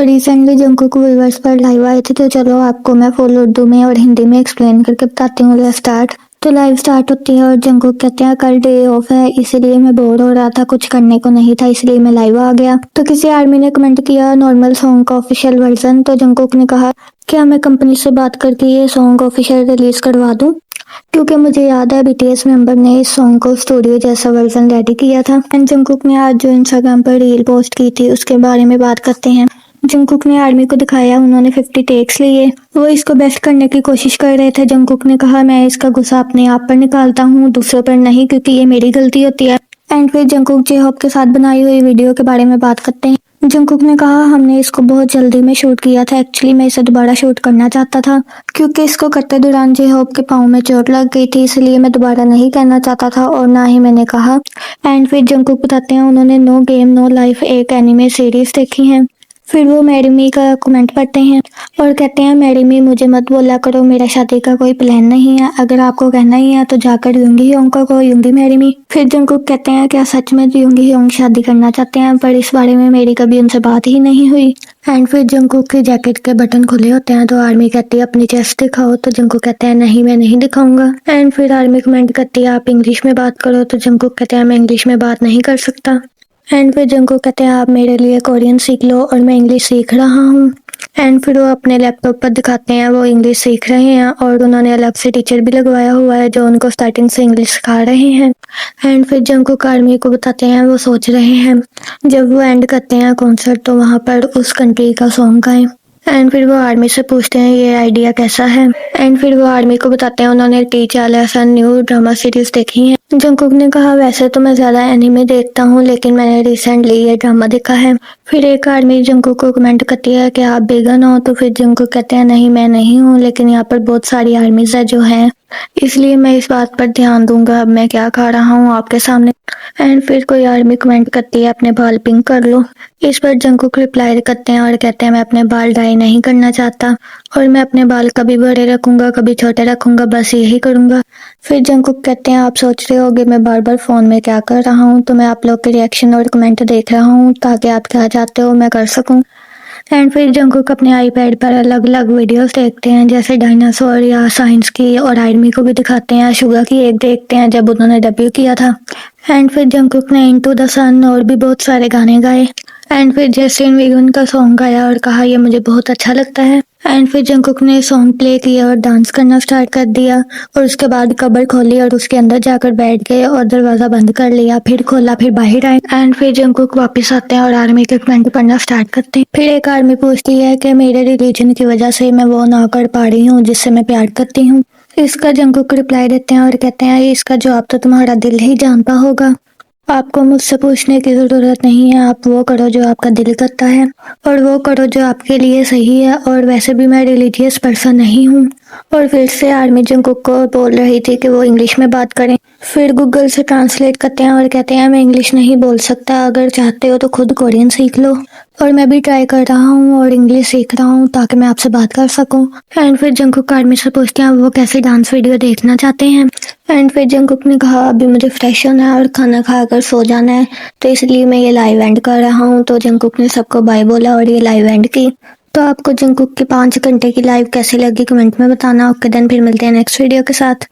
Recently Jungkook viewers पर live आए थे, तो चलो आपको मैं फुल उर्दू में और हिंदी में एक्सप्लेन करके बताती हूँ। स्टार्ट। तो लाइव स्टार्ट होती है और जंकुक कहते हैं कल डे ऑफ है, इसलिए मैं बोर हो रहा था, कुछ करने को नहीं था, इसलिए मैं लाइव आ गया। तो किसी आर्मी ने कमेंट किया नॉर्मल सॉन्ग का ऑफिशियल वर्जन। तो जंकुक ने कहा क्या मैं कंपनी से बात करके ये सॉन्ग ऑफिशियल रिलीज करवा दूं, क्योंकि मुझे याद है बीटीएस मेंबर ने इस सॉन्ग को स्टूडियो जैसा वर्जन रेडी किया था। एंड जंकुक ने आज जो इंस्टाग्राम पर रील पोस्ट की थी उसके बारे में बात करते हैं। जंकुक ने आर्मी को दिखाया, उन्होंने 50 टेक्स लिए, वो इसको बेस्ट करने की कोशिश कर रहे थे। जंकुक ने कहा मैं इसका गुस्सा अपने आप पर निकालता हूँ, दूसरों पर नहीं, क्योंकि ये मेरी गलती होती है। एंड फिर जंकुक जे होप के साथ बनाई हुई वीडियो के बारे में बात करते हैं। जंकुक ने कहा हमने इसको बहुत जल्दी में शूट किया था, एक्चुअली मैं इसे दोबारा शूट करना चाहता था, क्योंकि इसको करते दौरान जे होप के पाँव में चोट लग गई थी, इसलिए मैं दोबारा नहीं करना चाहता था और ना ही मैंने कहा। एंड फिर जंकुक बताते हैं उन्होंने नो गेम नो लाइफ एक एनिमे सीरीज देखी है। फिर वो मैडमी का कमेंट पढ़ते हैं और कहते हैं मैडमी मुझे मत बोला करो, मेरा शादी का कोई प्लान नहीं है, अगर आपको कहना ही है तो जाकर यूंगी होंग को कहो यूंगी मैडमी। फिर जंकुक कहते हैं क्या सच में यूंगी होंग शादी करना चाहते हैं, पर इस बारे में मेरी कभी उनसे बात ही नहीं हुई। एंड फिर जंकुक के जैकेट के बटन खुले होते हैं, तो आर्मी कहती है अपनी चेस्ट दिखाओ, तो जंकुक कहते हैं नहीं मैं नहीं दिखाऊंगा। एंड फिर आर्मी कमेंट करती है आप इंग्लिश में बात करो, तो जंकुक कहते हैं मैं इंग्लिश में बात नहीं कर सकता। एंड फिर जंकुक कहते हैं आप मेरे लिए कोरियन सीख लो और मैं इंग्लिश सीख रहा हूँ। एंड फिर वो अपने लैपटॉप पर दिखाते हैं वो इंग्लिश सीख रहे हैं और उन्होंने अलग से टीचर भी लगवाया हुआ है जो उनको स्टार्टिंग से इंग्लिश सिखा रहे हैं। एंड फिर जंकुक आर्मी को बताते हैं वो सोच रहे हैं जब वो एंड करते हैं कॉन्सर्ट तो वहाँ पर उस कंट्री का सॉन्ग गाएं। एंड फिर वो आर्मी से पूछते हैं ये आइडिया कैसा है। एंड फिर वो आर्मी को बताते हैं उन्होंने टीचर ऐसा न्यू ड्रामा सीरीज देखी है। जंकुक ने कहा वैसे तो मैं ज्यादा एनिमे देखता हूँ, लेकिन मैंने रिसेंटली ये ड्रामा देखा है। फिर एक आर्मी जंकुक को कमेंट करती है कि आप बेगन हो, तो फिर जंकुक कहते हैं नहीं मैं नहीं हूँ, लेकिन यहाँ पर बहुत सारी आर्मीज है जो हैं, इसलिए मैं इस बात पर ध्यान दूंगा अब मैं क्या खा रहा हूँ आपके सामने। एंड फिर कोई आर्मी कमेंट करती है अपने बाल पिंक कर लो। इस पर जंकुक रिप्लाई करते हैं और कहते हैं मैं अपने बाल डाई नहीं करना चाहता और मैं अपने बाल कभी बड़े रखूंगा कभी छोटे रखूंगा, बस यही करूंगा। फिर जंकुक कहते हैं आप सोच रहे होगे मैं बार बार फोन में क्या कर रहा हूँ, तो मैं आप लोग के रिएक्शन और कमेंट देख रहा हूँ ताकि आप क्या चाहते हो मैं कर सकूं। एंड फिर जंकुक अपने आईपैड पर अलग अलग वीडियोस देखते हैं, जैसे डायनासोर या साइंस की, और आर्मी को भी दिखाते हैं। शुगा की एक देखते हैं जब उन्होंने डेब्यू किया था। एंड फिर जंकुक ने इनटू द सन और भी बहुत सारे गाने गाए। एंड फिर जैस्टिन वीगन का सॉन्ग गाया और कहा ये मुझे बहुत अच्छा लगता है। एंड फिर जंकुक ने सॉन्ग प्ले किया और डांस करना स्टार्ट कर दिया और उसके बाद कबर खोली और उसके अंदर जाकर बैठ गए और दरवाजा बंद कर लिया, फिर खोला, फिर बाहर आए। एंड फिर जंकुक वापस आते हैं और आर्मी के कमेंट पढ़ना स्टार्ट करते हैं। फिर एक आर्मी पूछती है कि मेरे रिलीजन की वजह से मैं वो ना कर पा रही हूँ जिससे मैं प्यार करती हूँ। इसका जंकुक रिप्लाई देते हैं और कहते हैं इसका जवाब तो तुम्हारा दिल ही जानता होगा, आपको मुझसे पूछने की जरूरत नहीं है, आप वो करो जो आपका दिल करता है और वो करो जो आपके लिए सही है, और वैसे भी मैं रिलीजियस पर्सन नहीं हूँ। और फिर से आर्मी जंकुक को बोल रही थी कि वो इंग्लिश में बात करें। फिर गूगल से ट्रांसलेट करते हैं और कहते हैं मैं इंग्लिश नहीं बोल सकता, अगर चाहते हो तो खुद कोरियन सीख लो, और मैं भी ट्राई कर रहा हूँ और इंग्लिश सीख रहा हूँ ताकि मैं आपसे बात कर सकूं। एंड फिर जंकुक आर्मी से पूछते हैं वो कैसी डांस वीडियो देखना चाहते हैं। एंड फिर जंकुक ने कहा अभी मुझे फ्रेश होना है और खाना खाकर सो जाना है, तो इसलिए मैं ये लाइव एंड कर रहा हूँ। तो जंकुक ने सबको बाय बोला और ये लाइव एंड की। तो आपको जंकुक की 5 घंटे की लाइव कैसी लगी कमेंट में बताना। ओके देन फिर मिलते हैं नेक्स्ट वीडियो के साथ।